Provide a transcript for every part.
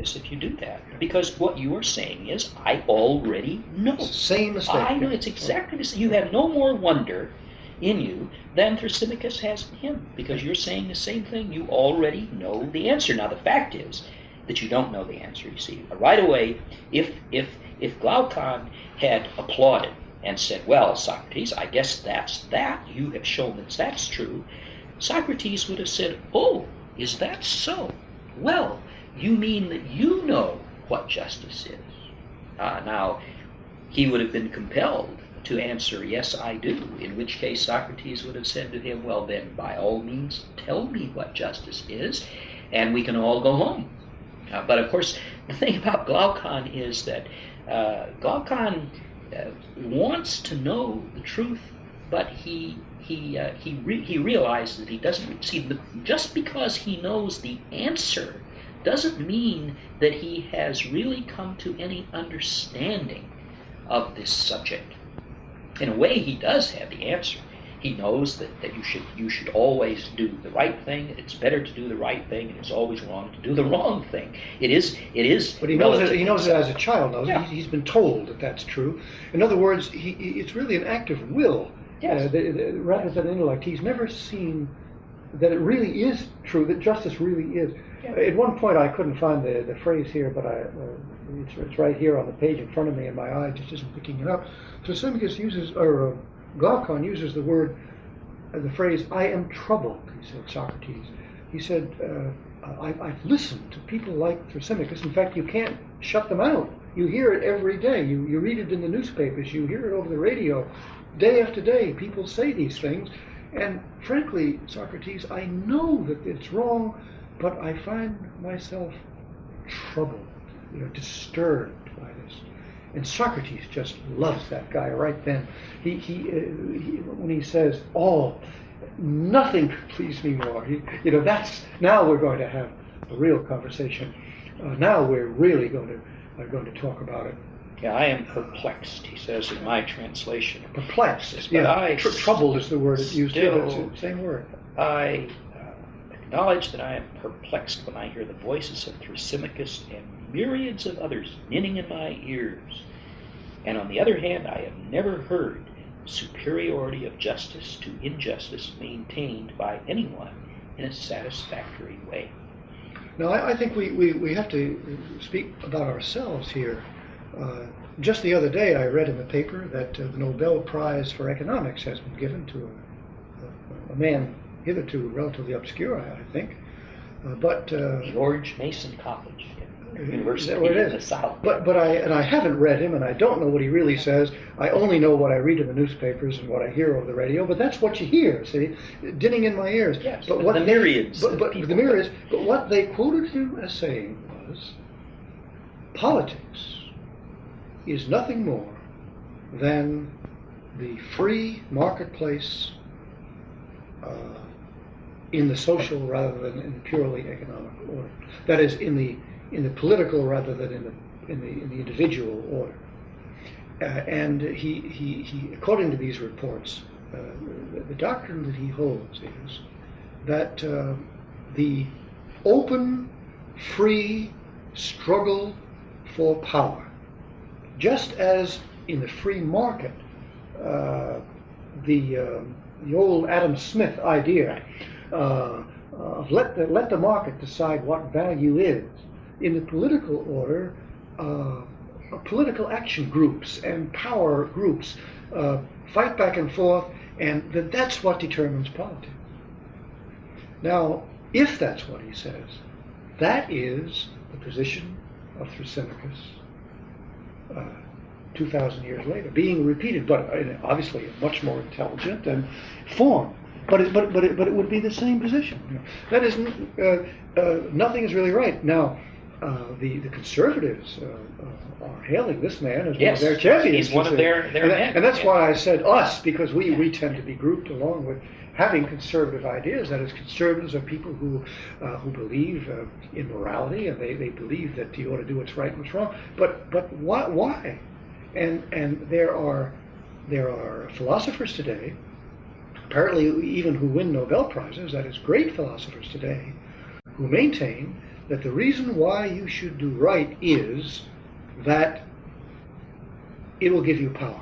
Socrates if you do that, because what you are saying is, I already know. Same mistake. I know. It's exactly the same. You have no more wonder in you than Thrasymachus has in him, because you're saying the same thing. You already know the answer. Now the fact is that you don't know the answer. You see, right away, if Glaucon had applauded and said, "Well, Socrates, I guess that's that. You have shown that that's true," Socrates would have said, "Oh, is that so? Well, you mean that you know what justice is." Now, he would have been compelled to answer, "Yes, I do," in which case Socrates would have said to him, "Well, then, by all means, tell me what justice is, and we can all go home." But of course, the thing about Glaucon is that Glaucon wants to know the truth, but he realizes that he doesn't see. Just because he knows the answer doesn't mean that he has really come to any understanding of this subject. In a way, he does have the answer. He knows that you should always do the right thing. It's better to do the right thing, and it's always wrong to do the wrong thing. It is. But he knows it. He knows it as a child. Knows yeah. He's been told that that's true. In other words, it's really an act of will, yes. Rather than intellect. He's never seen that it really is true. That justice really is. Yeah. At one point, I couldn't find the phrase here, but it's right here on the page in front of me, and my eye just isn't picking it up. Thrasymachus Glaucon uses the phrase, "I am troubled," he said, Socrates. He said, I've listened to people like Thrasymachus. In fact, you can't shut them out. You hear it every day. You read it in the newspapers. You hear it over the radio. Day after day, people say these things. And frankly, Socrates, I know that it's wrong, but I find myself troubled, disturbed by this. And Socrates just loves that guy right then. He when he says, "Oh, nothing could please me more," that's now we're going to have a real conversation. Now we're really going to talk about it. Yeah, I am perplexed, he says in my translation. Perplexed. Yeah, troubled is the word it's used here. It's the same word. I acknowledge that I am perplexed when I hear the voices of Thrasymachus and myriads of others ninning in my ears. And on the other hand, I have never heard superiority of justice to injustice maintained by anyone in a satisfactory way. Now, I think we have to speak about ourselves here. Just the other day, I read in the paper that the Nobel Prize for Economics has been given to a man hitherto relatively obscure, I think. But George Mason College, University in the South. But I haven't read him, and I don't know what he really says. I only know what I read in the newspapers and what I hear over the radio. But that's what you hear, see, dinning in my ears. Yes, but the myriads. But the myriads. But what they quoted him as saying was, politics is nothing more than the free marketplace in the social rather than in the purely economic order. That is, in the political rather than in the individual order. And he according to these reports, the doctrine that he holds is that the open, free struggle for power, just as in the free market, the old Adam Smith idea of let the market decide what value is. In the political order, political action groups and power groups fight back and forth, and that's what determines politics. Now, if that's what he says, that is the position of Thrasymachus 2,000 years later, being repeated, but obviously much more intelligent and form. But it would be the same position. That is, nothing is really right. Now, the conservatives are hailing this man as one of their champions. He's one of their men. And that's why I said us, because we tend to be grouped along with having conservative ideas. That is, conservatives are people who believe in morality, and they believe that you ought to do what's right and what's wrong. But why? And there are philosophers today, apparently even who win Nobel Prizes, that is, great philosophers today, who maintain that the reason why you should do right is that it will give you power.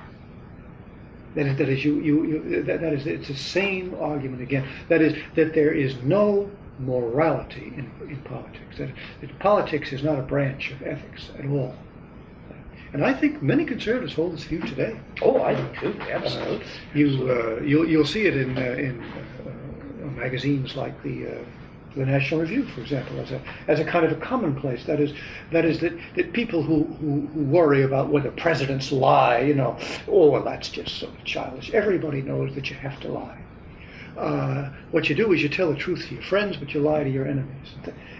That is, it's the same argument again. That is, that there is no morality in politics. That politics is not a branch of ethics at all. And I think many conservatives hold this view today. Oh, I do too. Absolutely. You'll see it in magazines like the National Review, for example, as a kind of a commonplace. That is that people who worry about whether presidents lie, oh, well, that's just so childish. Everybody knows that you have to lie. What you do is you tell the truth to your friends, but you lie to your enemies.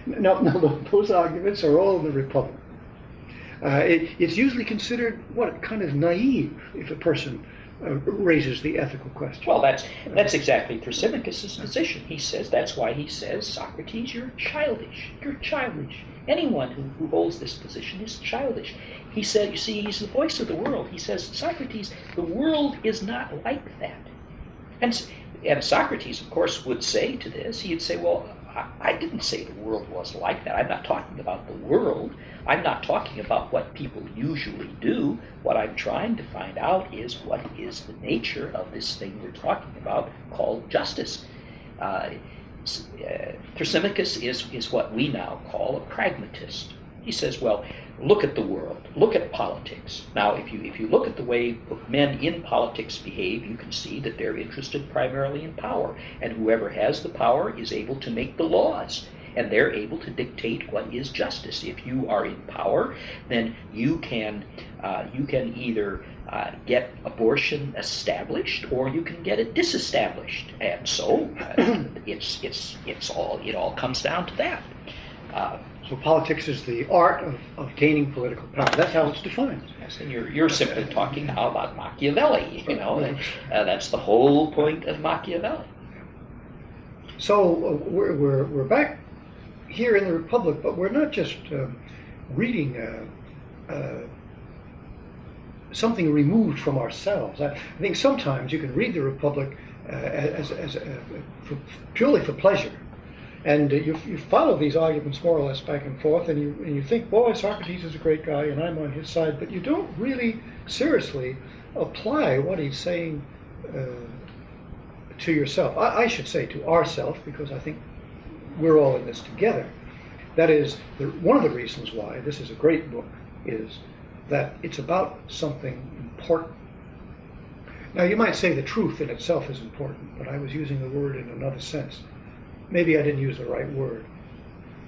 No, those arguments are all in the Republic. It's usually considered kind of naive if a person raises the ethical question. Well, that's exactly Thrasymachus' position. He says that's why he says, Socrates, you're childish. You're childish. Anyone who holds this position is childish. He said, you see, he's the voice of the world. He says, Socrates, the world is not like that. And Socrates, of course, would say to this, he'd say, well, I didn't say the world was like that. I'm not talking about the world. I'm not talking about what people usually do. What I'm trying to find out is what is the nature of this thing we're talking about called justice. Thrasymachus is what we now call a pragmatist. He says, well, look at the world, look at politics. Now, if you look at the way men in politics behave, you can see that they're interested primarily in power. And whoever has the power is able to make the laws. And they're able to dictate what is justice. If you are in power, then you can either get abortion established, or you can get it disestablished. And so it all comes down to that. So politics is the art of gaining political power. That's how it's defined. Yes, and you're simply talking now about Machiavelli. That's the whole point of Machiavelli. So we're back here in the Republic, but we're not just reading something removed from ourselves. I think sometimes you can read the Republic purely for pleasure. And you follow these arguments more or less back and forth, and you think, boy, Socrates is a great guy, and I'm on his side, but you don't really seriously apply what he's saying to yourself. I should say to ourself, because I think we're all in this together. That is, one of the reasons why this is a great book is that it's about something important. Now, you might say the truth in itself is important, but I was using the word in another sense. Maybe I didn't use the right word.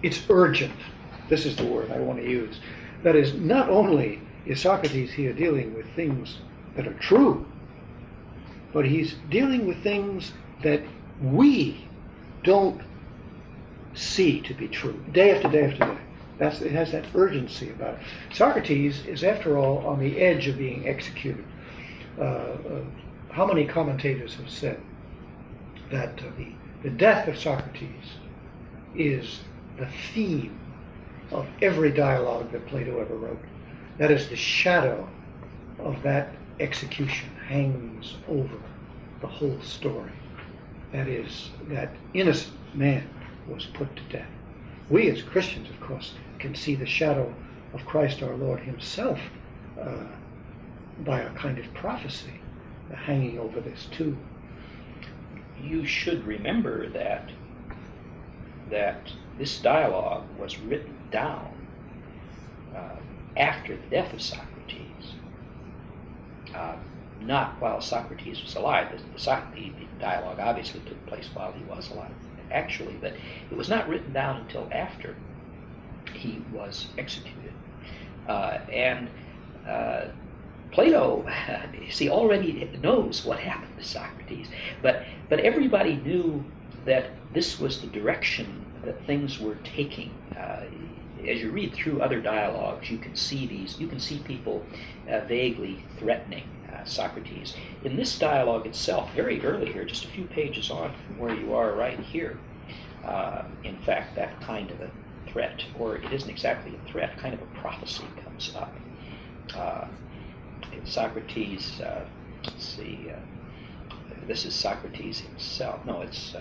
It's urgent. This is the word I want to use. That is, not only is Socrates here dealing with things that are true, but he's dealing with things that we don't see to be true, day after day after day. It has that urgency about it. Socrates is, after all, on the edge of being executed. How many commentators have said that the death of Socrates is the theme of every dialogue that Plato ever wrote? That is, the shadow of that execution hangs over the whole story. That is, that innocent man was put to death. We as Christians, of course, can see the shadow of Christ our Lord himself by a kind of prophecy hanging over this too. You should remember that this dialogue was written down after the death of Socrates, not while Socrates was alive. The dialogue obviously took place while he was alive, actually, but it was not written down until after he was executed. Plato, see, already knows what happened to Socrates, but everybody knew that this was the direction that things were taking. As you read through other dialogues, you can see people vaguely threatening Socrates. In this dialogue itself, very early here, just a few pages on from where you are right here, in fact, that kind of a threat, or it isn't exactly a threat, kind of a prophecy comes up. Socrates, let's see, this is Socrates himself. No, it's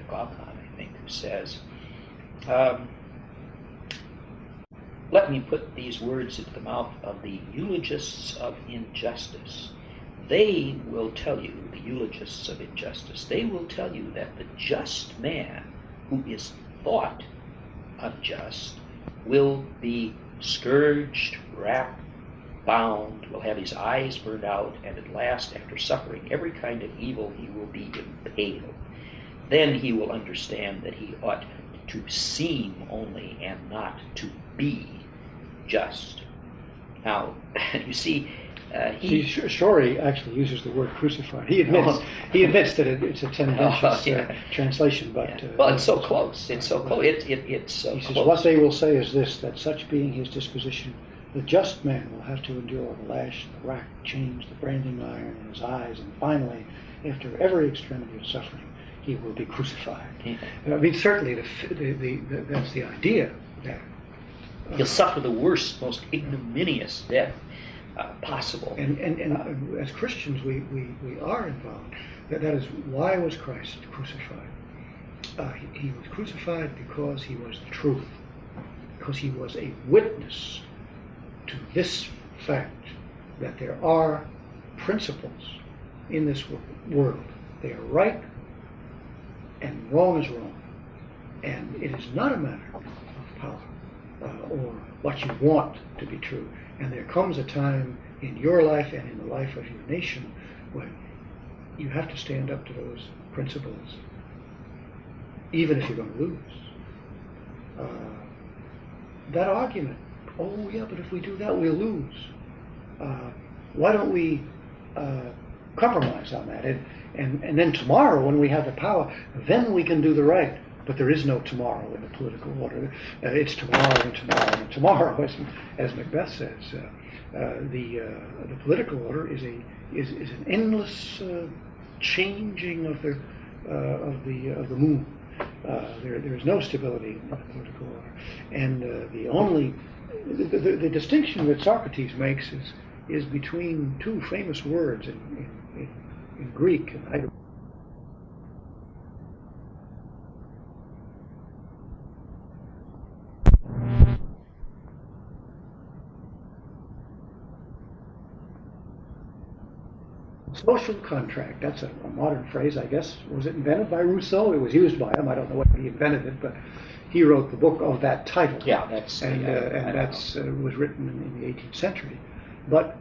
Glaucon, I think, who says, let me put these words into the mouth of the eulogists of injustice. They will tell you, the eulogists of injustice, they will tell you that the just man who is thought unjust will be scourged, racked, bound, will have his eyes burned out, and at last, after suffering every kind of evil, he will be impaled. Then he will understand that he ought to seem only and not to be just. Now, you see, Shorey actually uses the word crucified. He admits that it's a tendentious translation, but well, it's so close. It's so close. It's so he says, close. what they will say is this: that such being his disposition, the just man will have to endure the lash, the rack, chains, the branding iron in his eyes, and finally, after every extremity of suffering, he will be crucified. I mean, certainly, that's the idea. That he'll suffer the worst, most ignominious death possible. And as Christians, we are involved. That is why was Christ crucified? He was crucified because he was the truth, because he was a witness to this fact that there are principles in this world. They are right and wrong is wrong. And it is not a matter of power or what you want to be true. And there comes a time in your life and in the life of your nation when you have to stand up to those principles, even if you're going to lose. That argument, oh yeah, but if we do that, we'll lose. Why don't we compromise on that? And then tomorrow, when we have the power, then we can do the right. But there is no tomorrow in the political order. It's tomorrow and tomorrow and tomorrow, as Macbeth says. The political order is an endless changing of the moon. There is no stability in the political order, and the distinction that Socrates makes is between two famous words in Greek. And social contract, that's a modern phrase, I guess. Was it invented by Rousseau? It was used by him. I don't know whether he invented it, but he wrote the book of that title. Yeah, that's was written in the 18th century. But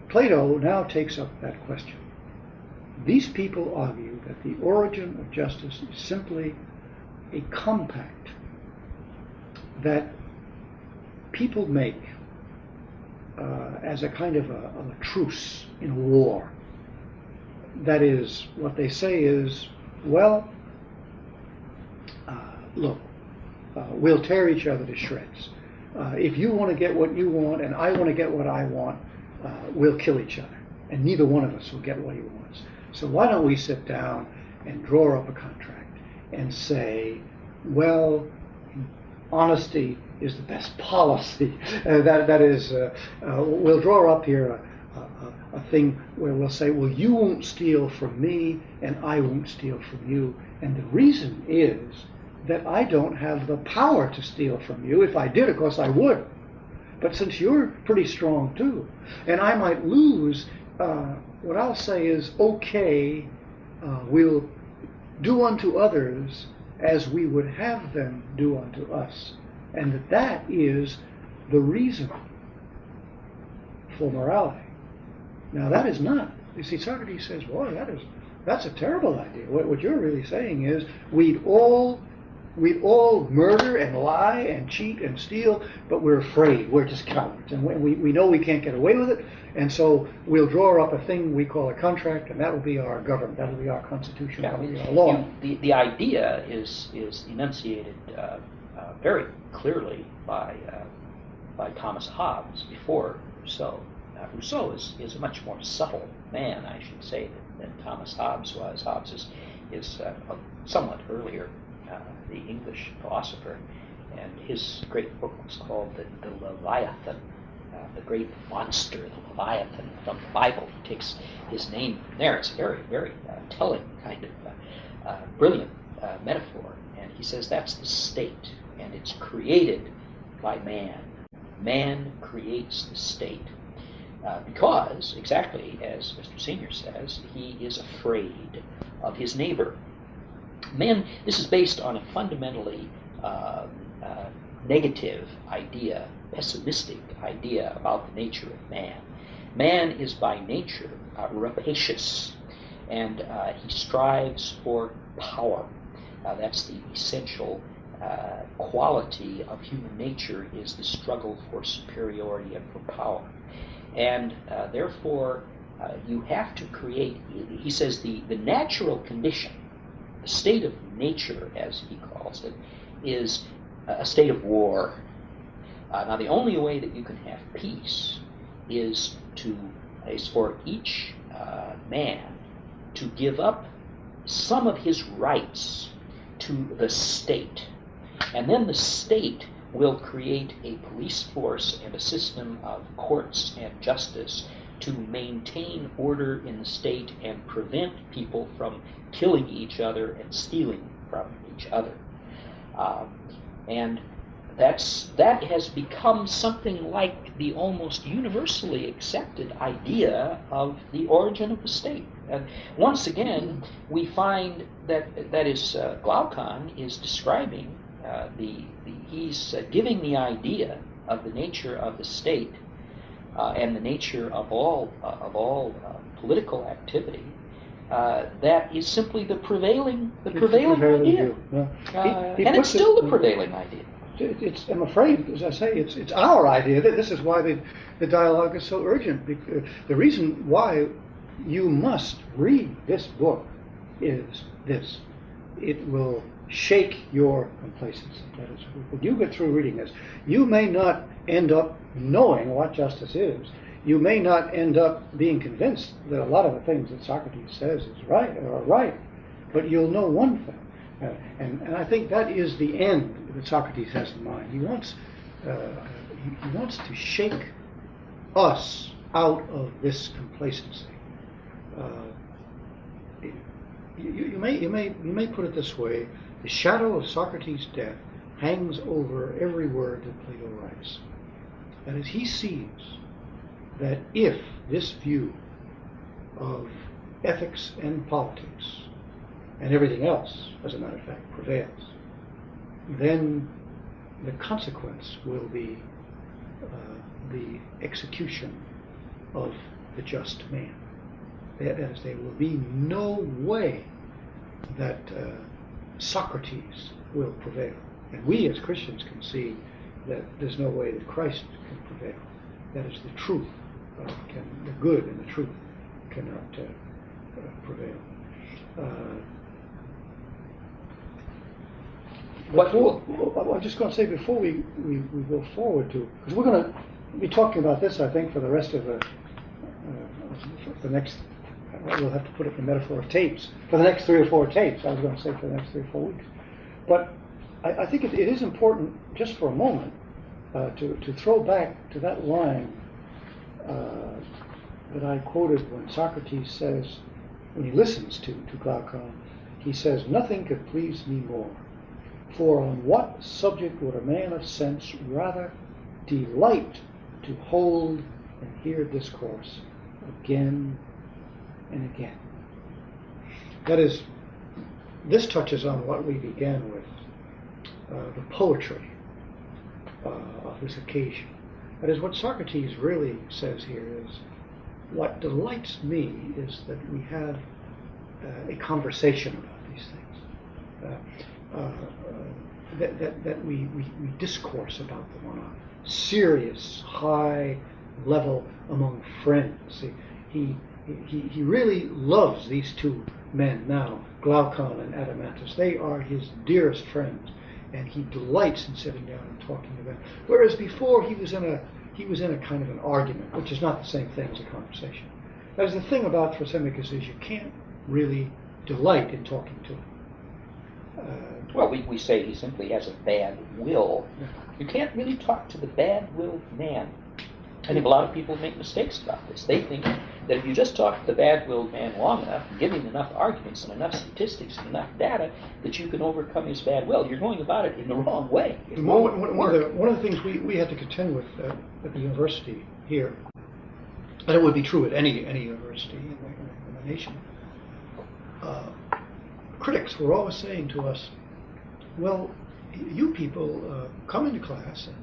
Plato now takes up that question. These people argue that the origin of justice is simply a compact that people make as a kind of a truce in a war. That is, what they say is, well, look, we'll tear each other to shreds. If you want to get what you want and I want to get what I want, we'll kill each other. And neither one of us will get what he wants. So why don't we sit down and draw up a contract and say, well, honesty is the best policy. That is, we'll draw up here a thing where we'll say, well, you won't steal from me and I won't steal from you. And the reason is that I don't have the power to steal from you. If I did, of course, I would. But since you're pretty strong too, and I might lose, what I'll say is, okay, we'll do unto others as we would have them do unto us. And that is the reason for morality. Now that is not. You see, Socrates says, boy, that's a terrible idea. What you're really saying is we'd all murder and lie and cheat and steal, but we're afraid. We're just cowards. And we know we can't get away with it, and so we'll draw up a thing we call a contract, and that will be our government. That will be our constitution. That will be our law. The idea is enunciated very clearly by Thomas Hobbes before Rousseau. Rousseau is a much more subtle man, I should say, than Thomas Hobbes was. Hobbes is somewhat earlier, the English philosopher, and his great book was called the Leviathan, the great monster, the Leviathan from the Bible. He takes his name from there. It's a very, very telling kind of brilliant metaphor. And he says that's the state, and it's created by man. man creates the state. Because, exactly as Mr. Senior says, he is afraid of his neighbor. Man, this is based on a fundamentally negative idea, pessimistic idea about the nature of man. Man is by nature rapacious, and he strives for power. That's the essential quality of human nature, is the struggle for superiority and for power. And therefore, you have to create, he says, the natural condition, the state of nature, as he calls it, is a state of war. Now, the only way that you can have peace is for each man to give up some of his rights to the state. And then the state will create a police force and a system of courts and justice to maintain order in the state and prevent people from killing each other and stealing from each other. And that has become something like the almost universally accepted idea of the origin of the state. And once again, we find that is Glaucon is describing he's giving the idea of the nature of the state and the nature of all political activity. That is simply the prevailing idea, and it's still the prevailing idea. I'm afraid, as I say, it's our idea that this is why the dialogue is so urgent. The reason why you must read this book is this: it will shake your complacency. That is, when you get through reading this, you may not end up knowing what justice is. You may not end up being convinced that a lot of the things that Socrates says is right or are right, but you'll know one thing. And I think that is the end that Socrates has in mind. He wants to shake us out of this complacency. You may put it this way: the shadow of Socrates' death hangs over every word that Plato writes. That is, he sees that if this view of ethics and politics and everything else, as a matter of fact, prevails, then the consequence will be the execution of the just man. That is, there will be no way that Socrates will prevail. And we as Christians can see that there's no way that Christ can prevail. That is, the truth, the good and the truth cannot prevail. I'm just going to say, before we go forward to, because we're going to be talking about this, I think, for the rest of the next, we'll have to put it in the metaphor of tapes, for the next 3 or 4 tapes. I was going to say for the next 3 or 4 weeks. But I think it is important, just for a moment, to throw back to that line that I quoted when Socrates says, when he listens to Glaucon, he says, "Nothing could please me more. For on what subject would a man of sense rather delight to hold and hear discourse again and again?" That is, this touches on what we began with, the poetry of this occasion. That is, what Socrates really says here is, what delights me is that we have a conversation about these things. That we discourse about them on a serious, high level among friends. He really loves these 2 men now, Glaucon and Adeimantus. They are his dearest friends, and he delights in sitting down and talking to them. Whereas before he was in a kind of an argument, which is not the same thing as a conversation. That is, the thing about Thrasymachus is you can't really delight in talking to him. Well, we say he simply has a bad will. You can't really talk to the bad-willed man. I think a lot of people make mistakes about this. They think that if you just talk to the bad-willed man long enough, and give him enough arguments and enough statistics and enough data, that you can overcome his bad will. You're going about it in the wrong way. One of the things we had to contend with at the university here, and it would be true at any university in the nation, critics were always saying to us, well, you people come into class and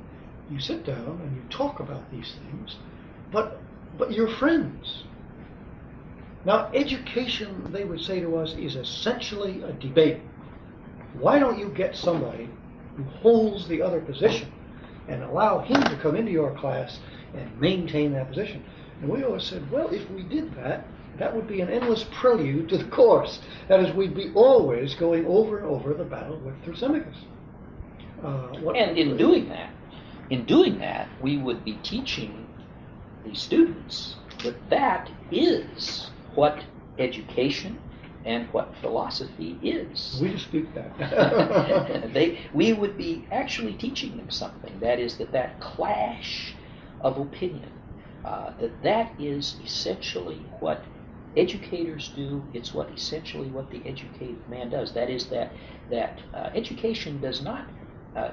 you sit down and you talk about these things, but you're friends. Now, education, they would say to us, is essentially a debate. Why don't you get somebody who holds the other position and allow him to come into your class and maintain that position? And we always said, well, if we did that, that would be an endless prelude to the course. That is, we'd be always going over and over the battle with Thrasymachus. And in doing that, we would be teaching the students that is what education and what philosophy is. We dispute that. We would be actually teaching them something. That is that clash of opinion, that is essentially what educators do. It's essentially what the educated man does. That is that education does not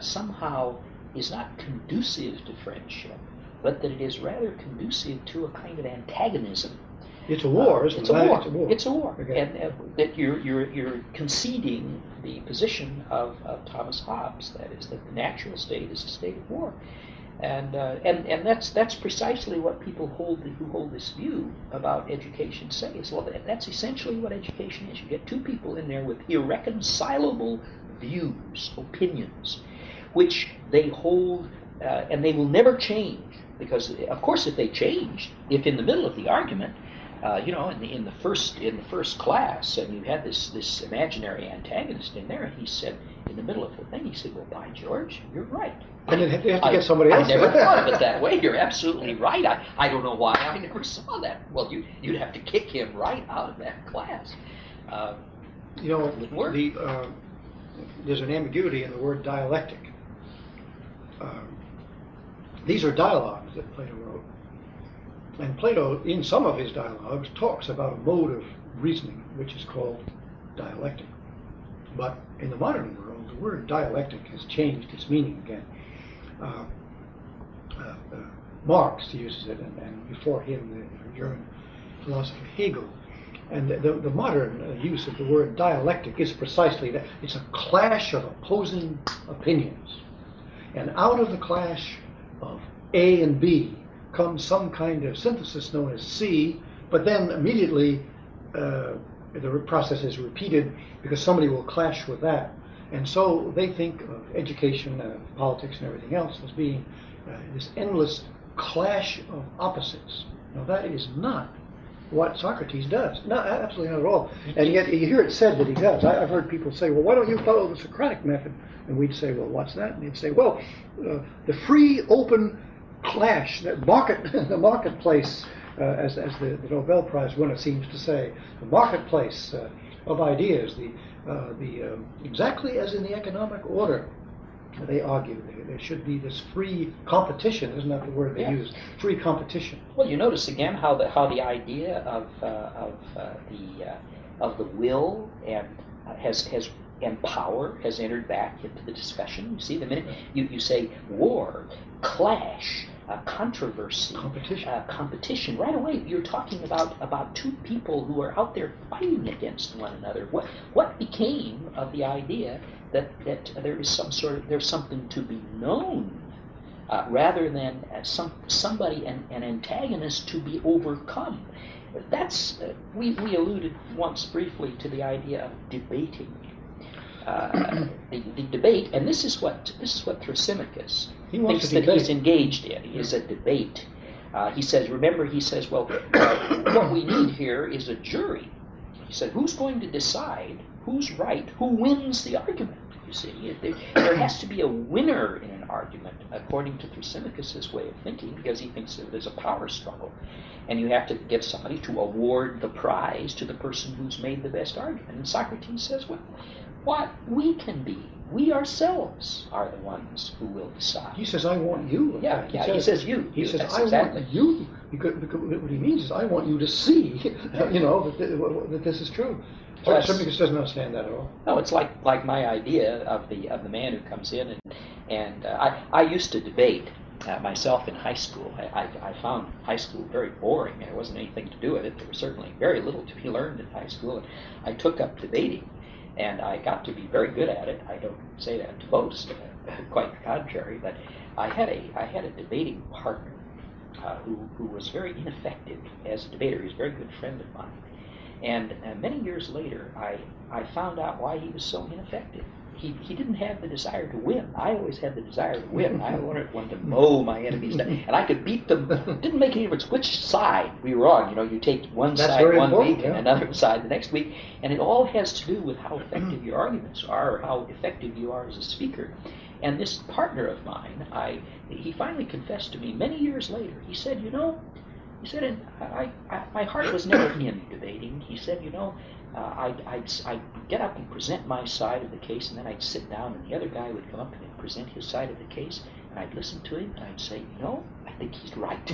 somehow is not conducive to friendship, but that it is rather conducive to a kind of antagonism. It's a war, isn't it? It's a war. Okay. And that you're conceding the position of Thomas Hobbes. That is, that the natural state is a state of war, and that's precisely what people who hold this view about education say. Is, well, that's essentially what education is. You get two people in there with irreconcilable views, opinions, which they hold, and they will never change. Because, of course, if they changed, if in the middle of the argument, in the first class, and you had this imaginary antagonist in there, and he said, in the middle of the thing, he said, well, by George, you're right. And then they have to get somebody else. I never thought of it that way. You're absolutely right. I don't know why I never saw that. Well, you'd have to kick him right out of that class. There's an ambiguity in the word dialectic. These are dialogues that Plato wrote. And Plato, in some of his dialogues, talks about a mode of reasoning which is called dialectic. But in the modern world, the word dialectic has changed its meaning again. Marx uses it, and before him, the German philosopher Hegel. And the modern use of the word dialectic is precisely that. It's a clash of opposing opinions. And out of the clash of A and B comes some kind of synthesis known as C, but then immediately the process is repeated because somebody will clash with that. And so they think of education, politics, and everything else as being this endless clash of opposites. Now, that is not what Socrates does. No, absolutely not at all. And yet you hear it said that he does. I've heard people say, well, why don't you follow the Socratic method? And we'd say, well, what's that? And they'd say, well, the free, open clash, the marketplace, as the Nobel Prize winner seems to say, the marketplace of ideas, exactly as in the economic order, they argue there should be this free competition. Isn't that the word they use? Free competition. Well, you notice again how the idea of the will and power has entered back into the discussion. You see, the minute you say war, clash, controversy, competition, right away you're talking about two people who are out there fighting against one another. What became of the idea that there's something to be known, rather than somebody, an antagonist to be overcome? That's we alluded once briefly to the idea of debating. The debate, and this is what Thrasymachus thinks that he's engaged in, is a debate. He says, well, what we need here is a jury. He said, who's going to decide who's right, who wins the argument? You see, there has to be a winner in an argument, according to Thrasymachus' way of thinking, because he thinks that there's a power struggle, and you have to get somebody to award the prize to the person who's made the best argument. And Socrates says, well, what we can be. We ourselves are the ones who will decide. He says, I want you. Yeah, he says you. He says, That's I exactly. want you. Because what he means is, I want you to see, that this is true. Semicus doesn't understand that at all. No, it's like my idea of the man who comes in and I used to debate myself in high school. I found high school very boring. There wasn't anything to do with it. There was certainly very little to be learned in high school. And I took up debating, and I got to be very good at it. I don't say that to boast, quite the contrary. But I had a debating partner who was very ineffective as a debater. He was a very good friend of mine. And many years later, I found out why he was so ineffective. He didn't have the desire to win. I always had the desire to win. I wanted to mow my enemies down, and I could beat them. It didn't make any difference which side we were on. You take one side one week and another side the next week, and it all has to do with how effective your arguments are, or how effective you are as a speaker. And this partner of mine, he finally confessed to me many years later. He said, and my heart was never in debating. He said, I'd get up and present my side of the case, and then I'd sit down, and the other guy would come up and present his side of the case, and I'd listen to him, and I'd say, I think he's right.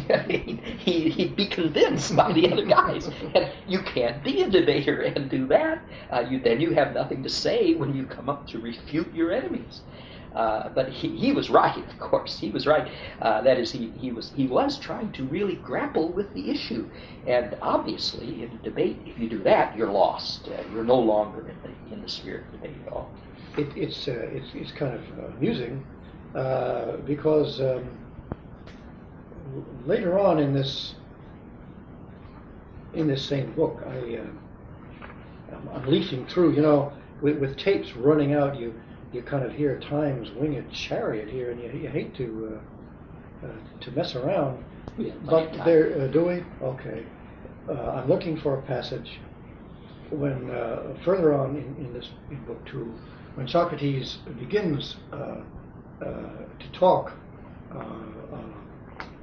He'd be convinced by the other guys. And you can't be a debater and do that. Then you have nothing to say when you come up to refute your enemies. But he was right, of course. He was right. That is, he was trying to really grapple with the issue. And obviously, in a debate, if you do that, you're lost. You're no longer in the spirit of debate at all. It's kind of amusing because later on in this same book, I'm leafing through. With tapes running out, you kind of hear Time's winged chariot here, and you hate to mess around. But there, do we? Okay. I'm looking for a passage when further on in book 2, when Socrates begins to talk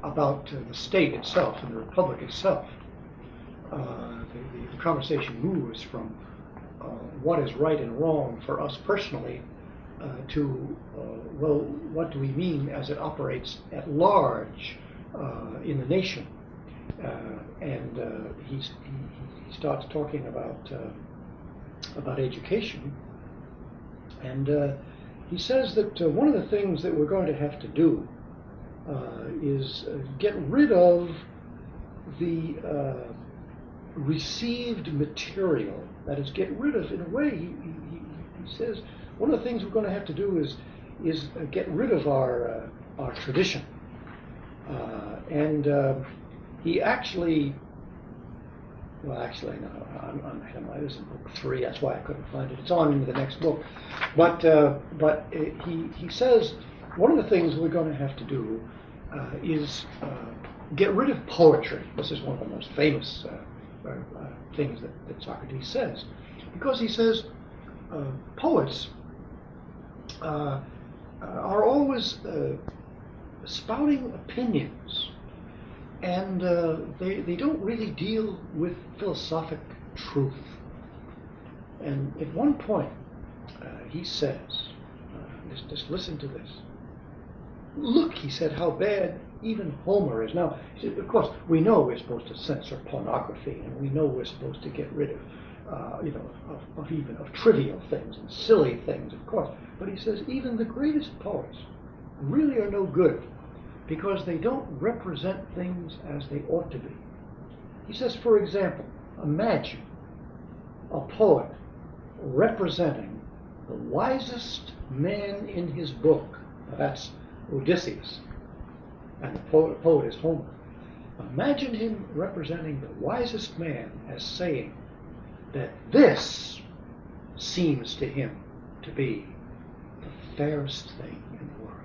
about the state itself and the republic itself. The conversation moves from what is right and wrong for us personally to, what do we mean as it operates at large in the nation? And he starts talking about education, and he says that one of the things that we're going to have to do is get rid of the received material. That is, get rid of, in a way, he says, one of the things we're going to have to do is get rid of our tradition. And he actually, no, it was in book 3. That's why I couldn't find it. It's on into the next book. But he says one of the things we're going to have to do is get rid of poetry. This is one of the most famous things that Socrates says, because he says poets are always spouting opinions, and they don't really deal with philosophic truth. And at one point, he says, just listen to this. Look, he said, how bad even Homer is. Now, of course, we know we're supposed to censor pornography, and we know we're supposed to get rid of of trivial things and silly things, of course. But he says even the greatest poets really are no good because they don't represent things as they ought to be. He says, for example, imagine a poet representing the wisest man in his book. Now, that's Odysseus, and the poet is Homer. Imagine him representing the wisest man as saying that this seems to him to be the fairest thing in the world.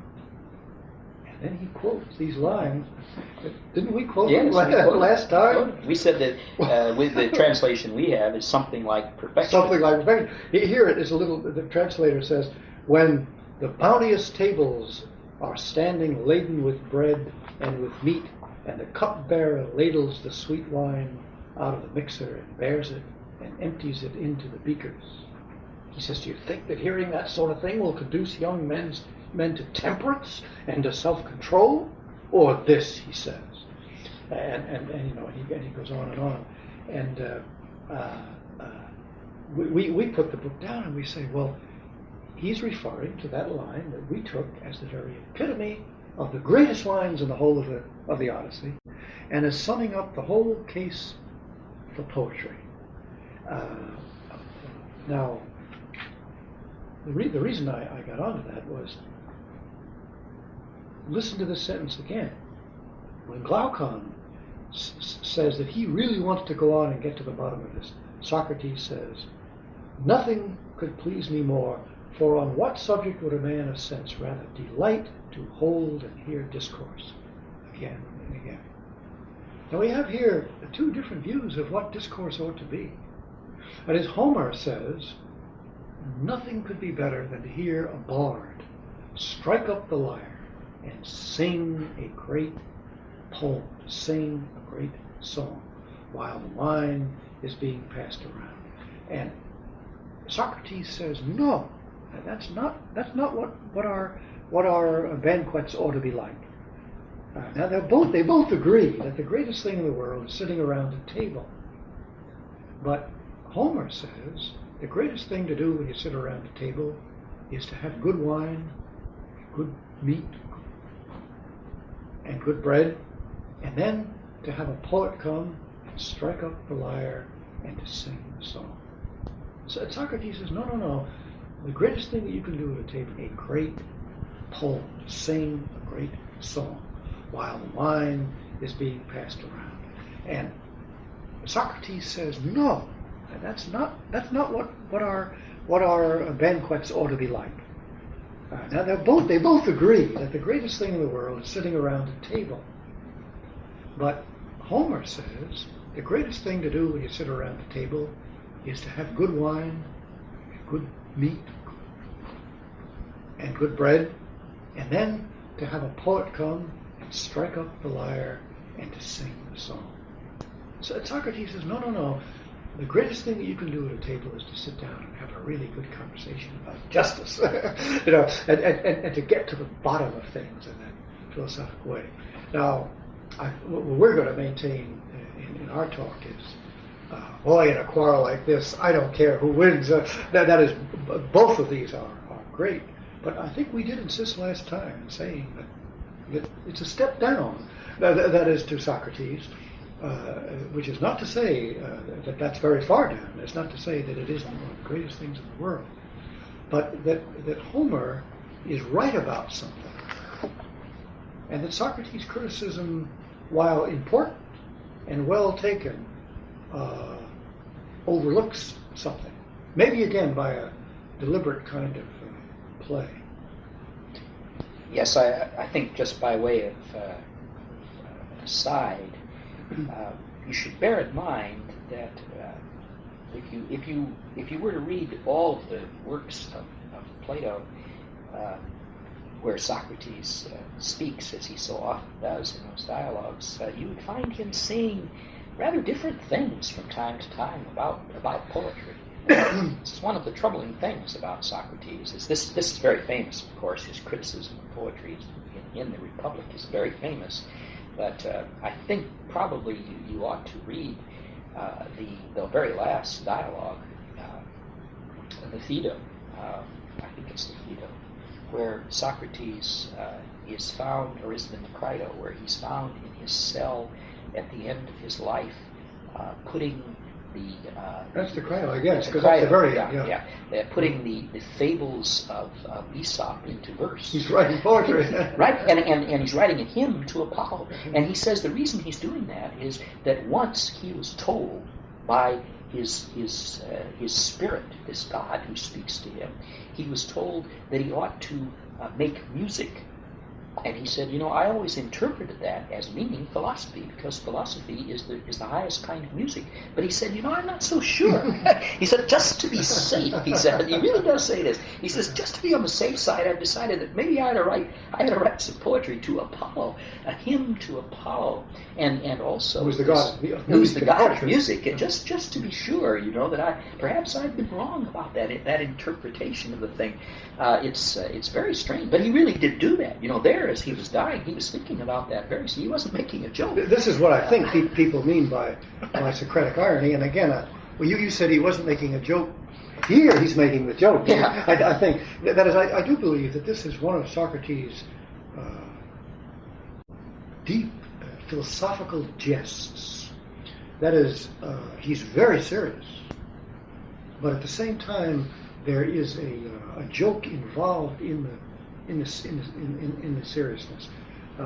And then he quotes these lines. Didn't we quote them last time? We said that with the translation we have is something like perfection. Something like perfection. Here it is the translator says, when the bounteous tables are standing laden with bread and with meat, and the cupbearer ladles the sweet wine out of the mixer and bears it and empties it into the beakers. He says, do you think that hearing that sort of thing will conduce young men to temperance and to self-control? Or this, he says. And you know, and he goes on and on. And we put the book down and we say, well, he's referring to that line that we took as the very epitome of the greatest lines in the whole of the Odyssey, and is summing up the whole case for poetry. Now, the reason I got onto that was, listen to this sentence again. When Glaucon says that he really wants to go on and get to the bottom of this, Socrates says, nothing could please me more, for on what subject would a man of sense rather delight to hold and hear discourse again and again? Now we have here two different views of what discourse ought to be. And as Homer says, nothing could be better than to hear a bard strike up the lyre and sing a great poem, sing a great song, while the wine is being passed around. And Socrates says, no, that's not what our banquets ought to be like. Now they both agree that the greatest thing in the world is sitting around a table. But Homer says the greatest thing to do when you sit around a table is to have good wine, good meat, and good bread, and then to have a poet come and strike up the lyre and to sing the song. So Socrates says, no. The greatest thing that you can do at a table, a great poem, sing a great song, while the wine is being passed around. And Socrates says, no, that's not what our banquets ought to be like. Now they both agree that the greatest thing in the world is sitting around a table. But Homer says the greatest thing to do when you sit around a table is to have good wine, good meat, and good bread, and then to have a poet come and strike up the lyre and to sing the song. So Socrates says, no. The greatest thing that you can do at a table is to sit down and have a really good conversation about justice, you know, and to get to the bottom of things in that philosophical way. Now, what we're going to maintain in our talk is, boy, in a quarrel like this, I don't care who wins. That is, both of these are great. But I think we did insist last time in saying that it's a step down, that is to Socrates, which is not to say that that's very far down. It's not to say that it isn't one of the greatest things in the world. But that Homer is right about something. And that Socrates' criticism, while important and well taken, overlooks something. Maybe again by a deliberate kind of play. Yes, I think just by way of aside, you should bear in mind that if you were to read all of the works of Plato, where Socrates speaks, as he so often does in those dialogues, you would find him saying rather different things from time to time about poetry. This is one of the troubling things about Socrates. This is very famous, of course. His criticism of poetry in the Republic is very famous. But I think probably you ought to read the very last dialogue, the Phaedo. I think it's the Phaedo, where Socrates is found, or is it in the Crito, where he's found in his cell at the end of his life, putting the that's the Crito, I guess, because that's the very putting the fables of Aesop into verse. He's writing poetry, right? And he's writing a hymn to Apollo. And he says the reason he's doing that is that once he was told by his spirit, this God who speaks to him, he was told that he ought to make music And he said, I always interpreted that as meaning philosophy, because philosophy is the highest kind of music. But he said, I'm not so sure. He said, just to be safe, he said, he really does say this. He says, just to be on the safe side, I've decided that maybe I had to write some poetry to Apollo, a hymn to Apollo, and also who's the god of who's the god of poetry. music, and just to be sure, that perhaps I've been wrong about that interpretation of the thing. It's very strange, but he really did do that. There as he was dying, he was thinking about that very. So he wasn't making a joke. This is what I think people mean by Socratic irony. And again, you said he wasn't making a joke. Here he's making the joke. Yeah. I think that is. I do believe that this is one of Socrates' deep philosophical jests. That is, he's very serious, but at the same time, there is a joke involved in the seriousness.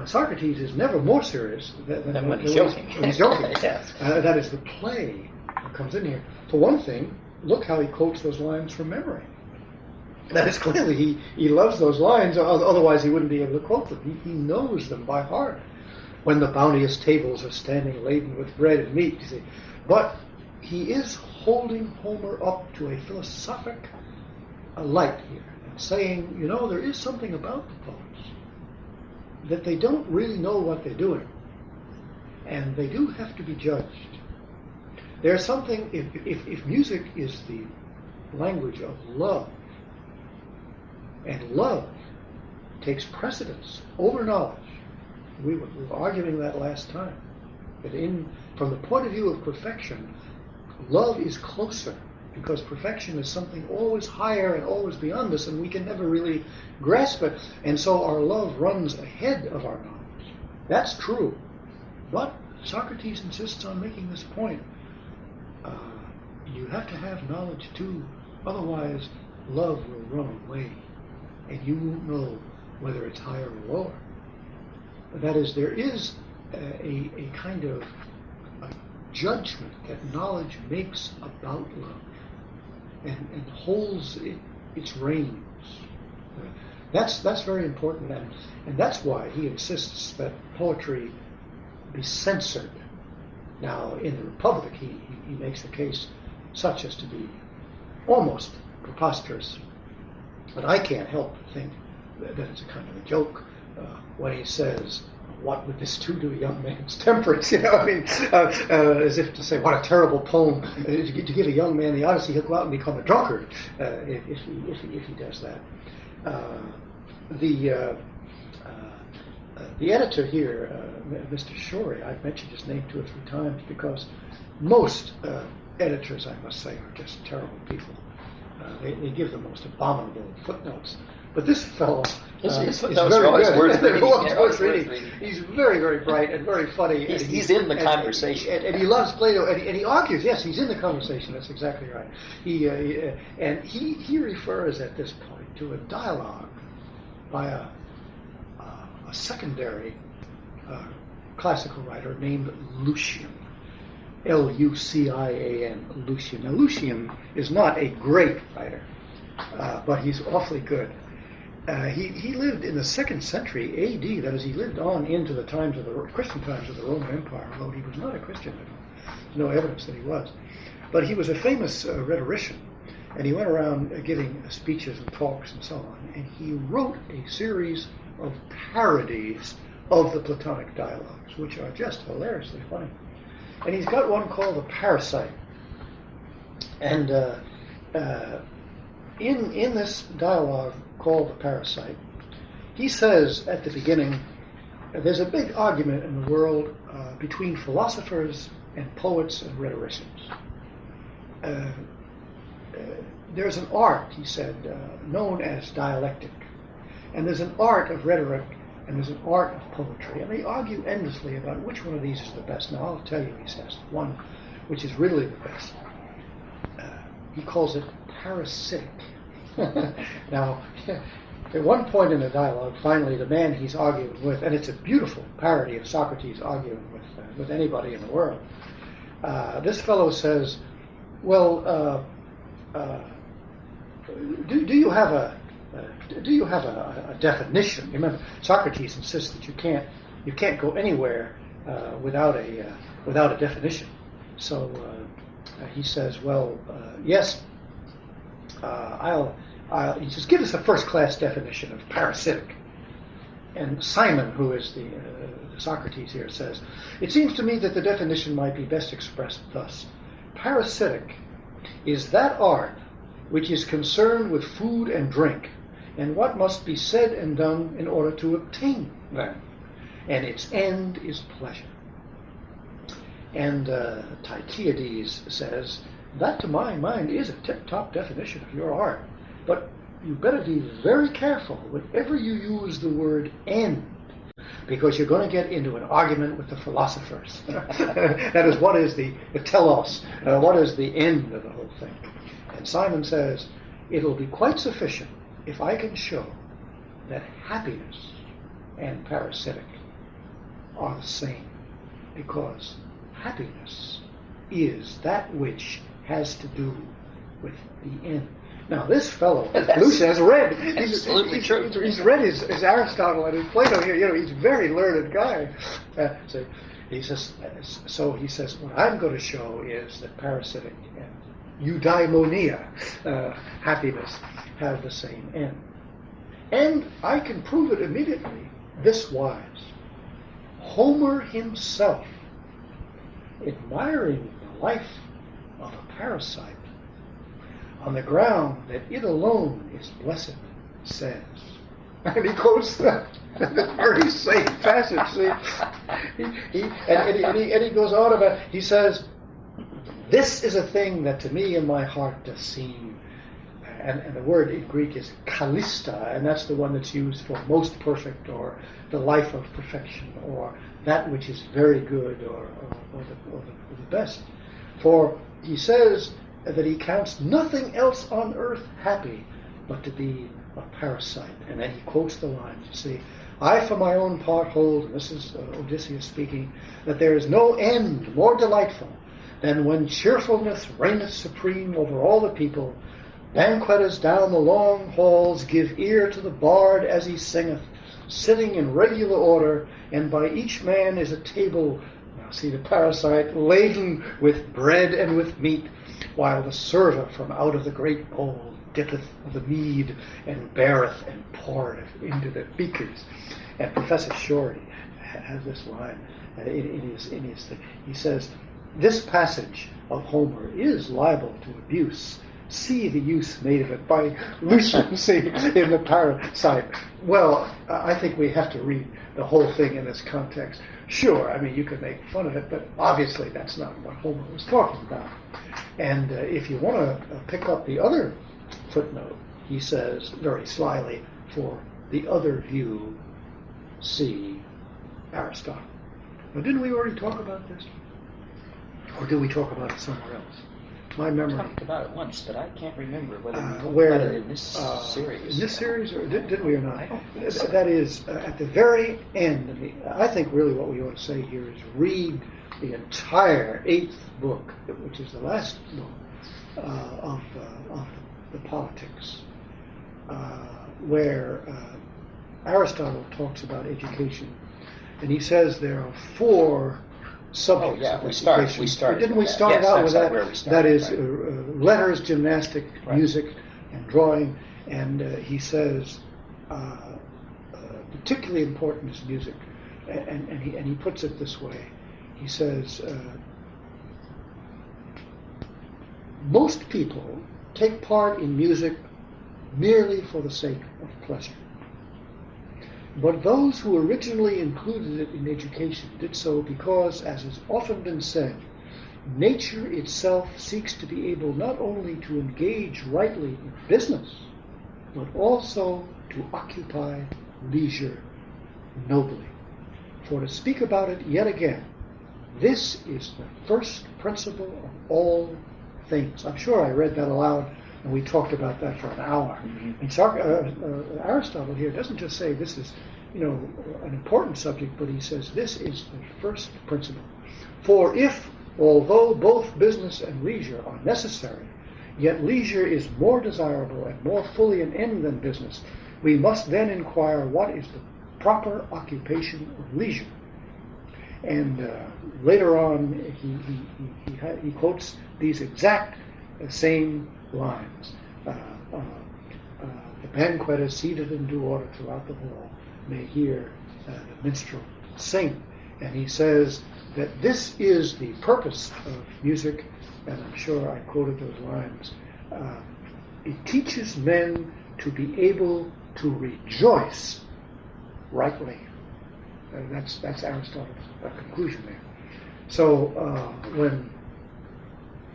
Socrates is never more serious than when he's joking. When he's joking. Yes. That is the play that comes in here. For one thing, look how he quotes those lines from memory. That is clearly he loves those lines, otherwise he wouldn't be able to quote them. He knows them by heart. When the bounteous tables are standing laden with bread and meat, you see. But he is holding Homer up to a philosophic light here, and saying, there is something about the poets, that they don't really know what they're doing, and they do have to be judged. There's something, if music is the language of love, and love takes precedence over knowledge, we were arguing that last time, that from the point of view of perfection, love is closer, because perfection is something always higher and always beyond us, and we can never really grasp it. And so our love runs ahead of our knowledge. That's true. But Socrates insists on making this point. You have to have knowledge too, otherwise love will run away, and you won't know whether it's higher or lower. That is, there is a kind of judgment that knowledge makes about love, and holds its reins. That's very important, and that's why he insists that poetry be censored. Now, in the Republic, he makes the case such as to be almost preposterous, but I can't help but think that it's a kind of a joke when he says, "What would this do to a young man's temperance?" As if to say, "What a terrible poem to give a young man the Odyssey. He'll go out and become a drunkard if he does that." The editor here, Mr. Shorey, I've mentioned his name 2 or 3 times because most editors, I must say, are just terrible people. They give the most abominable footnotes. But this fellow is very good. He's very, very bright and very funny. He's in the conversation. And he loves Plato, and he argues. Yes, he's in the conversation. That's exactly right. He refers at this point to a dialogue by a secondary classical writer named Lucian. Lucian. Lucian. Now, Lucian is not a great writer, but he's awfully good. He lived in the 2nd century A.D. That is, he lived on into the times of the Christian times of the Roman Empire, although he was not a Christian. There's no evidence that he was. But he was a famous rhetorician, and he went around giving speeches and talks and so on. And he wrote a series of parodies of the Platonic dialogues, which are just hilariously funny. And he's got one called The Parasite. And in this dialogue called The Parasite, he says at the beginning, there's a big argument in the world between philosophers and poets and rhetoricians. There's an art, he said, known as dialectic. And there's an art of rhetoric, and there's an art of poetry. And they argue endlessly about which one of these is the best. Now, I'll tell you, he says, one which is really the best. He calls it parasitic. Now, at one point in the dialogue, finally, the man he's arguing with, and it's a beautiful parody of Socrates arguing with anybody in the world, this fellow says, well, do you have do you have a definition? Remember, Socrates insists that you can't go anywhere without a definition. So he says, well, yes, he says, give us a first-class definition of parasitic. And Simon, who is the Socrates here, says, it seems to me that the definition might be best expressed thus. Parasitic is that art which is concerned with food and drink, and what must be said and done in order to obtain them, and its end is pleasure. And Titiades says, that to my mind is a tip-top definition of your art, but you better be very careful whenever you use the word end, because you're going to get into an argument with the philosophers. That is, what is the telos? What is the end of the whole thing? And Simon says, it'll be quite sufficient if I can show that happiness and parasitic are the same, because happiness is that which has to do with the end. Now, this fellow, Lucian, has read. He's read his Aristotle and his Plato here. You know, he's a very learned guy. So he says, what I'm going to show is that parasitic and eudaimonia, happiness, have the same end. And I can prove it immediately this wise. Homer himself, admiring the life of a parasite, on the ground that it alone is blessed, says. And he quotes that very same passage. See? And he goes on about, he says, this is a thing that to me in my heart does seem, and the word in Greek is kalista, and that's the one that's used for most perfect, or the life of perfection, or that which is very good, or the best. For he says that he counts nothing else on earth happy but to be a parasite. And then he quotes the lines. You see, I for my own part hold, and this is Odysseus speaking, that there is no end more delightful than when cheerfulness reigneth supreme over all the people. Banqueters down the long halls give ear to the bard as he singeth, sitting in regular order, and by each man is a table, now see the parasite, laden with bread and with meat, while the server from out of the great bowl dippeth the mead and beareth and poureth into the beakers. And Professor Shorey has this line in his thing. He says, this passage of Homer is liable to abuse. See the use made of it by Lucian, see, in the parasite. Well, I think we have to read the whole thing in this context. Sure, I mean, you could make fun of it, but obviously that's not what Homer was talking about. And if you want to pick up the other footnote, he says very slyly, for the other view, see Aristotle. Now, didn't we already talk about this? Or did we talk about it somewhere else? My memory. We talked about it once, but I can't remember whether we talked where, about it in this series. In this series, or did we or not? That is, at the very end, I think really what we ought to say here is read the entire 8th book, which is the last book of the Politics, where Aristotle talks about education. And he says there are 4 subjects of education. We started. Didn't we start out with that? That is letters, gymnastic, right, music, and drawing. And he says particularly important is music. And he puts it this way. He says, most people take part in music merely for the sake of pleasure. But those who originally included it in education did so because, as has often been said, nature itself seeks to be able not only to engage rightly in business, but also to occupy leisure nobly. For to speak about it yet again, this is the first principle of all things. I'm sure I read that aloud, and we talked about that for an hour. Mm-hmm. And Aristotle here doesn't just say this is, an important subject, but he says this is the first principle. For if, although both business and leisure are necessary, Yet leisure is more desirable and more fully an end than business. We must then inquire what is the proper occupation of leisure. And later on, he quotes these exact same lines. The banquetter seated in due order throughout the hall may hear the minstrel sing. And he says that this is the purpose of music, and I'm sure I quoted those lines. It teaches men to be able to rejoice rightly. That's Aristotle's conclusion there. So when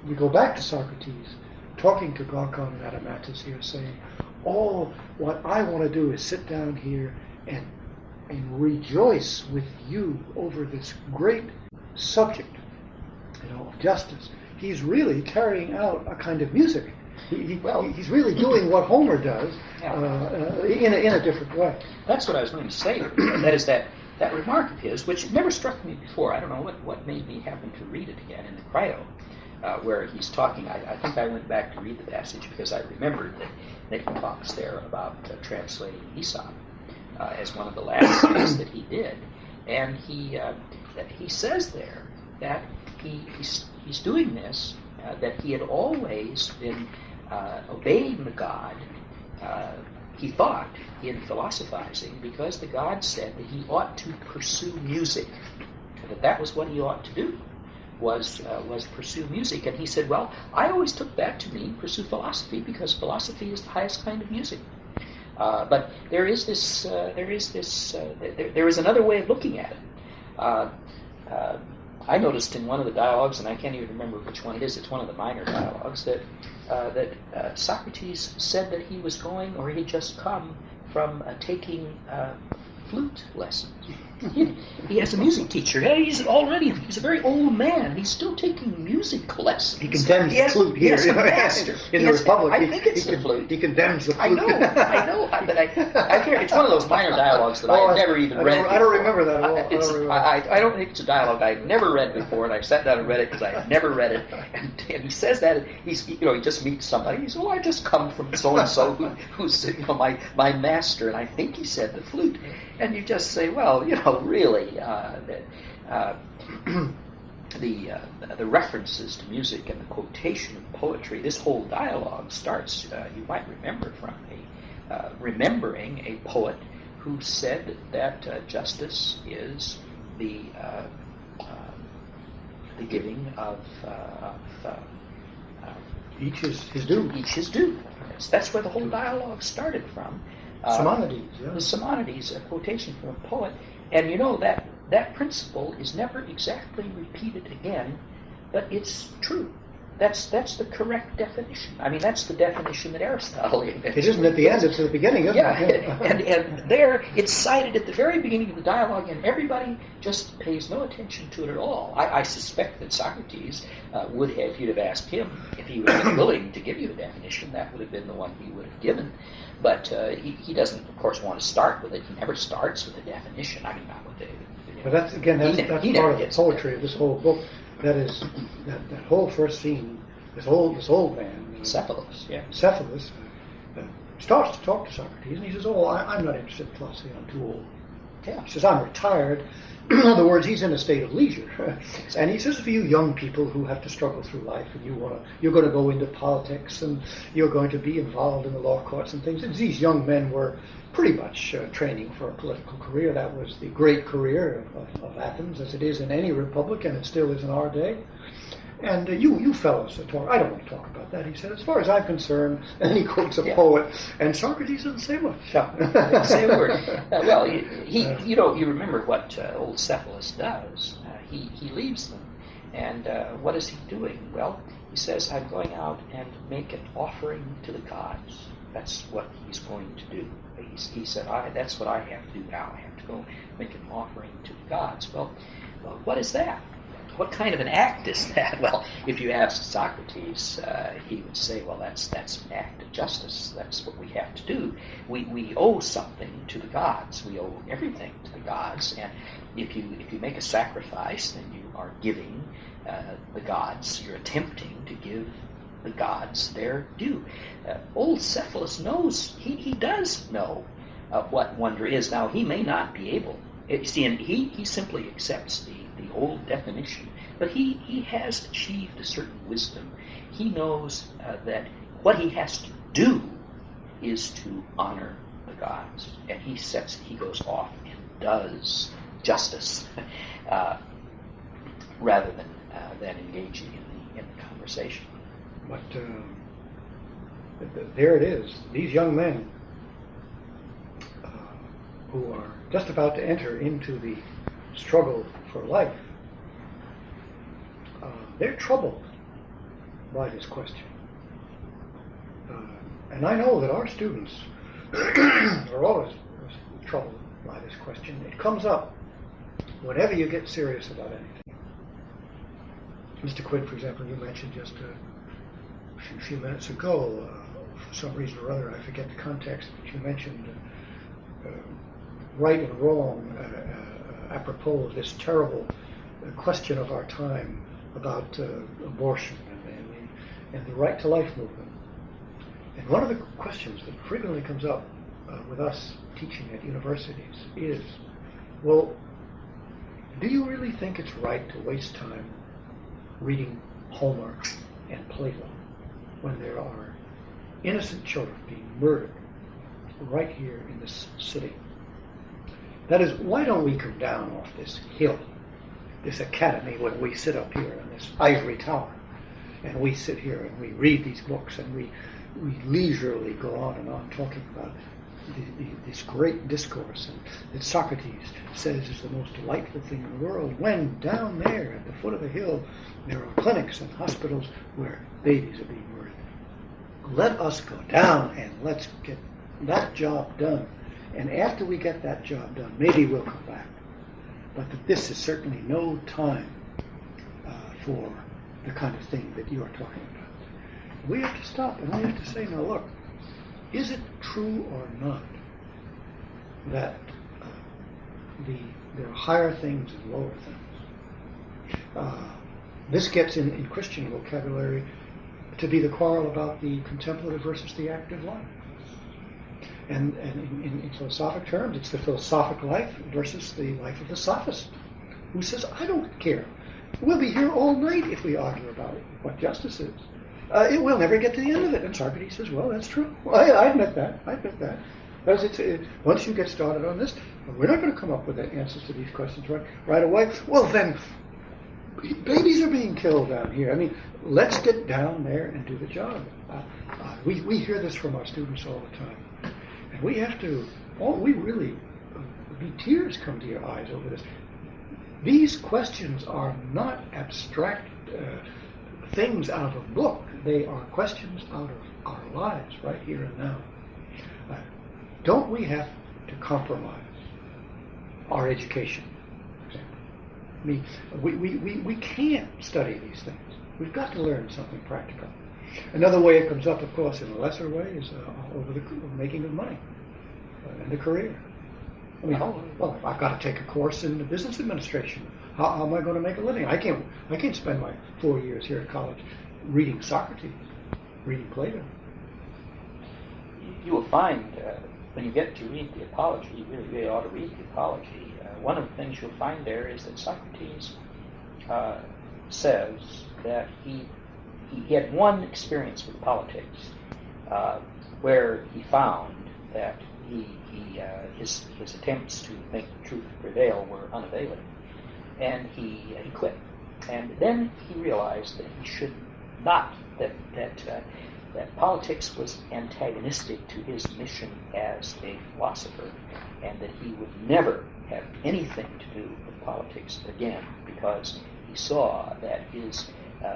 we go back to Socrates, talking to Glaucon and Adeimantus here, saying, "Oh, what I want to do is sit down here and rejoice with you over this great subject, of justice." He's really carrying out a kind of music. He's really doing what Homer does in a different way. That's what I was going to say. That is that remark of his, which never struck me before. I don't know what made me happen to read it again in the Crito, where he's talking. I think I went back to read the passage because I remembered that he talks there about translating Aesop as one of the last things that he did, and he says there that he's doing this, that he had always been obeying the god, he thought, in philosophizing, because the god said that he ought to pursue music, that was what he ought to do, was pursue music. And he said, well, I always took that to mean pursue philosophy, because philosophy is the highest kind of music. But there is another way of looking at it. I noticed in one of the dialogues, and I can't even remember which one it is, it's one of the minor dialogues, that Socrates said that he was going, or he'd just come from taking flute lessons. He has a music teacher. He's a very old man. He's still taking music lessons. He condemns the flute here. He has a master. In the Republic, I think it's the flute. He condemns the flute. I know. But I hear it's one of those minor dialogues that I've never even read. I don't remember that at all. I don't think it's a dialogue I've never read before, and I sat down and read it because I had never read it. And he says that he just meets somebody. He says, "Well, I just come from so and so who's my master," and I think he said the flute. And you just say, well, really, the references to music and the quotation of poetry, this whole dialogue starts, you might remember, from remembering a poet who said that justice is the giving of each his due. Each his due. That's where the whole dialogue started from. Simonides, yeah. The Simonides, a quotation from a poet, and that principle is never exactly repeated again, but it's true. That's the correct definition. I mean, that's the definition that Aristotle invented. It isn't at the end; it's at the beginning, isn't it? and there it's cited at the very beginning of the dialogue, and everybody just pays no attention to it at all. I suspect that Socrates would have, if you'd have asked him if he would have been willing to give you a definition, that would have been the one he would have given. But he doesn't, of course, want to start with it. He never starts with a definition. I mean, not with it. But that's part of the poetry of this whole book. That is that whole first scene. This old man, Cephalus, starts to talk to Socrates, and he says, "Oh, I'm not interested in philosophy. I'm too old." Yeah. He says, "I'm retired." In other words, he's in a state of leisure. And he says, for you young people who have to struggle through life, and you're going to go into politics, and you're going to be involved in the law courts and things. And these young men were pretty much training for a political career. That was the great career of Athens, as it is in any republic, and it still is in our day. And you fellows talk. I don't want to talk about that. He said, as far as I'm concerned, and he quotes a poet, and Socrates doesn't say much. Doesn't say a word. Well, you remember what old Cephalus does. He leaves them, and what is he doing? Well, he says, I'm going out and make an offering to the gods. That's what he's going to do. He said, that's what I have to do now. I have to go make an offering to the gods. Well, what is that? What kind of an act is that? Well, if you ask Socrates, he would say, well, that's an act of justice. That's what we have to do. We owe something to the gods. We owe everything to the gods. And if you make a sacrifice, then you are giving the gods, you're attempting to give the gods their due. Old Cephalus knows, he does know what wonder is. Now, he may not be able, see, and he simply accepts the old definition, but he has achieved a certain wisdom. He knows that what he has to do is to honor the gods, and he goes off and does justice rather than engaging in the conversation. But there it is. These young men who are just about to enter into the struggle for life, they're troubled by this question. And I know that our students are always troubled by this question. It comes up whenever you get serious about anything. Mr. Quinn, for example, you mentioned just a few minutes ago, for some reason or other, I forget the context, but you mentioned right and wrong apropos of this terrible question of our time about abortion and the right to life movement. And one of the questions that frequently comes up with us teaching at universities is, well, do you really think it's right to waste time reading Homer and Plato when there are innocent children being murdered right here in this city? That is, why don't we come down off this hill, this academy, when we sit up here in this ivory tower, and we sit here and we read these books and we leisurely go on and on talking about this great discourse and that Socrates says is the most delightful thing in the world, when down there at the foot of the hill there are clinics and hospitals where babies are being murdered. Let us go down and let's get that job done. And after we get that job done, maybe we'll come back. But that this is certainly no time for the kind of thing that you are talking about. We have to stop and we have to say, now look, is it true or not that there are higher things and lower things? This gets in Christian vocabulary to be the quarrel about the contemplative versus the active life. And in philosophic terms, it's the philosophic life versus the life of the sophist, who says, I don't care. We'll be here all night if we argue about what justice is. We'll never get to the end of it. And Socrates says, well, that's true. Well, I admit that. Because once you get started on this, we're not going to come up with the answers to these questions right away. Well, then, babies are being killed down here. I mean, let's get down there and do the job. We hear this from our students all the time. And we have to, tears come to your eyes over this. These questions are not abstract things out of a book. They are questions out of our lives right here and now. Don't we have to compromise our education, for example? I mean, we can't study these things. We've got to learn something practical. Another way it comes up, of course, in a lesser way is over the making of money and the career. I mean, well, I've got to take a course in business administration. How am I going to make a living? I can't spend my 4 years here at college reading Socrates, reading Plato. You will find when you get to read the Apology, you really ought to read the Apology. One of the things you'll find there is that Socrates says that he had one experience with politics where he found that his attempts to make the truth prevail were unavailing, and he quit. And then he realized that he should not, that politics was antagonistic to his mission as a philosopher, and that he would never have anything to do with politics again, because he saw that his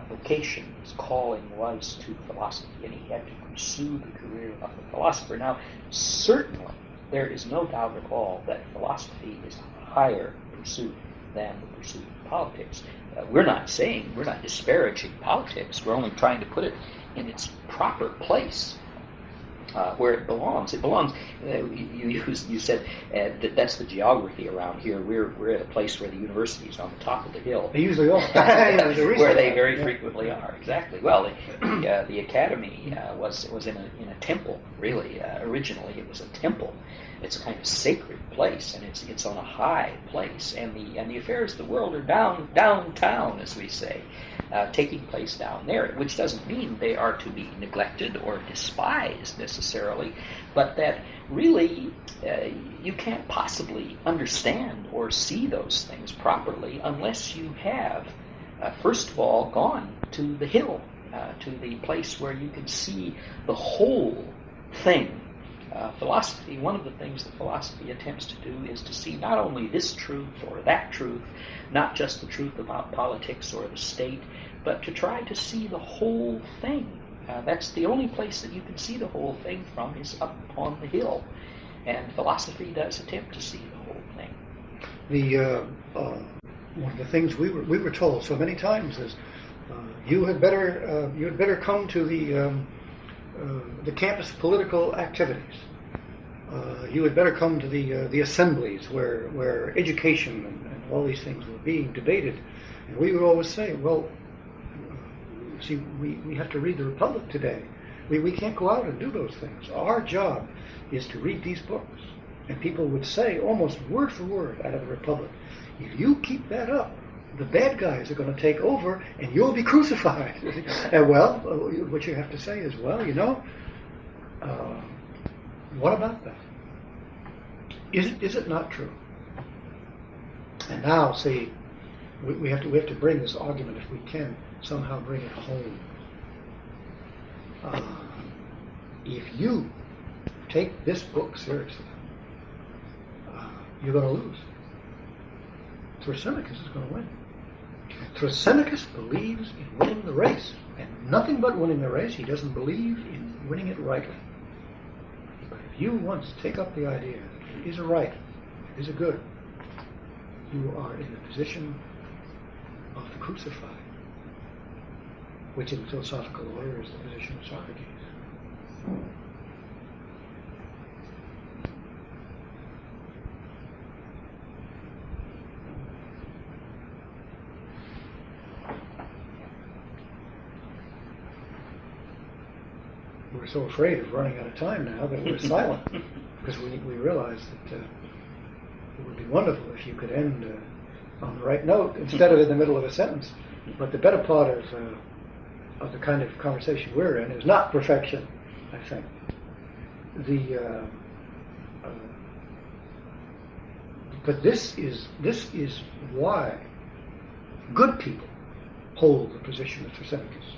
vocation, his calling was to philosophy, and he had to pursue the career of a philosopher. Now, certainly, there is no doubt at all that philosophy is a higher pursuit than the pursuit of politics. We're not disparaging politics. We're only trying to put it in its proper place. where it belongs. It belongs. You said that that's the geography around here. We're at a place where the university is on the top of the hill. They usually are. Where they very frequently are. Exactly. Well, the academy was in a temple. Really, originally it was a temple. It's a kind of sacred place, and it's on a high place. And the affairs of the world are downtown, as we say, taking place down there. Which doesn't mean they are to be neglected or despised necessarily, but that really you can't possibly understand or see those things properly unless you have, first of all, gone to the hill, to the place where you can see the whole thing. Philosophy, one of the things that philosophy attempts to do is to see not only this truth or that truth, not just the truth about politics or the state, but to try to see the whole thing. That's the only place that you can see the whole thing from, is up on the hill. And philosophy does attempt to see the whole thing. One of the things we were told so many times is, you had better come to the campus political activities. You had better come to the assemblies where education and all these things were being debated. And we would always say, well, see, we have to read the Republic today. We can't go out and do those things. Our job is to read these books. And people would say, almost word for word out of the Republic, if you keep that up, the bad guys are going to take over and you'll be crucified. And well, what you have to say is, well, what about that? Is it not true? And now, see, we have to bring this argument, if we can, somehow bring it home. If you take this book seriously, you're going to lose. Thrasymachus is going to win. Thrasymachus believes in winning the race, and nothing but winning the race. He doesn't believe in winning it rightly. But if you once take up the idea that it is a right, it is a good, you are in the position of the crucified, which in philosophical order is the position of Socrates. We're so afraid of running out of time now that we're silent, because we realize that it would be wonderful if you could end on the right note instead of in the middle of a sentence. But the better part of the kind of conversation we're in is not perfection, I think. But this is why good people hold the position of Thrasymachus,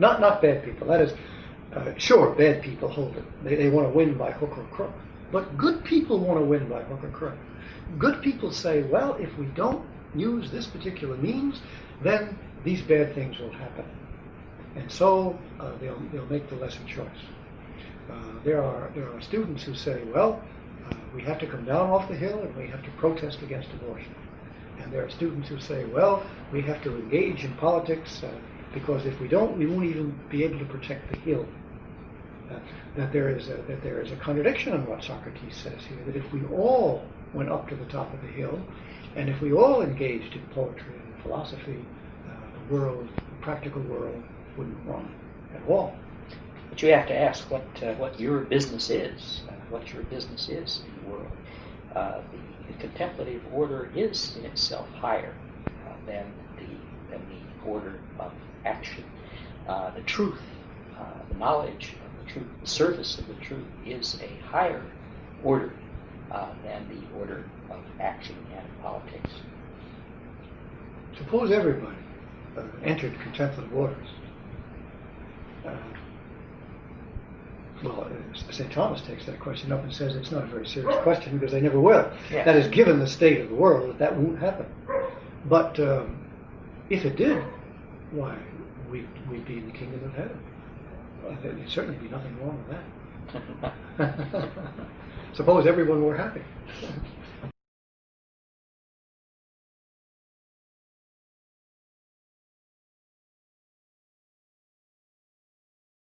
not bad people. That is. Sure, bad people hold it. They want to win by hook or crook. But good people want to win by hook or crook. Good people say, well, if we don't use this particular means, then these bad things will happen. And so they'll make the lesser choice. There are students who say, well, we have to come down off the hill and we have to protest against abortion. And there are students who say, well, we have to engage in politics because if we don't, we won't even be able to protect the hill. That there is a contradiction in what Socrates says here, that if we all went up to the top of the hill, and if we all engaged in poetry and philosophy, the practical world wouldn't run at all. But you have to ask what your business is, what your business is in the world. The contemplative order is in itself higher than the order of action. The truth, the knowledge of the truth, the service of the truth is a higher order than the order of action and politics. Suppose everybody entered contemplative orders. St. Thomas takes that question up and says it's not a very serious question because they never will. Yeah. That is, given the state of the world, that won't happen. But if it did, why, we'd be in the kingdom of heaven. There'd certainly be nothing wrong with that. Suppose everyone were happy.